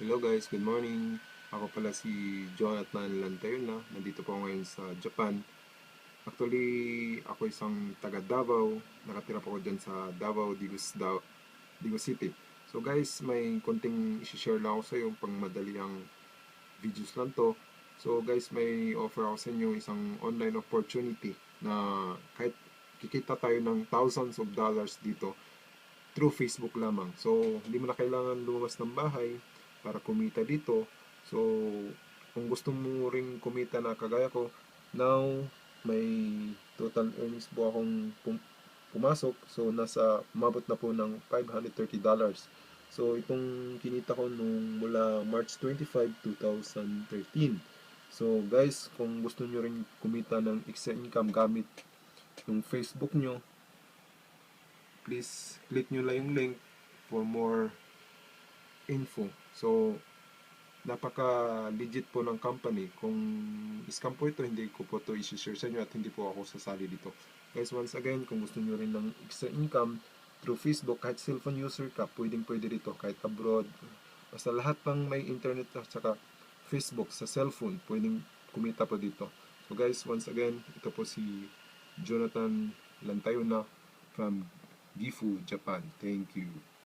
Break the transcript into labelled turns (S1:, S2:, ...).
S1: Hello guys, good morning. Ako pala si Jonathan Lantayona. Nandito po ako ngayon sa Japan. Actually, ako isang taga Davao. Nakatira po ako dyan sa Davao, Digo City. So guys, may konting isi-share lang ako sa iyo pang madali ang videos lang to. So guys, may offer ako sa inyo isang online opportunity na kahit kikita tayo ng thousands of dollars dito through Facebook lamang. So, hindi mo na kailangan lumabas ng bahay para kumita dito. So, kung gusto mo ring kumita na kagaya ko, now may total earnings po akong pumasok. So, umabot na po ng $530. So, itong kinita ko nung mula March 25, 2013. So, guys, kung gusto nyo ring kumita ng extra income gamit yung Facebook nyo, please click nyo lang yung link for more info. So, napaka legit po ng company. Kung scam po ito, hindi ko po ito i-share sa inyo at hindi po ako sasali dito. Guys, once again, kung gusto nyo rin ng extra income through Facebook, kahit cellphone user ka, pwede dito, kahit abroad. Basta lahat ng may internet at saka Facebook sa cellphone, pwedeng kumita po dito. So guys, once again, ito po si Jonathan Lantayona from Gifu, Japan. Thank you.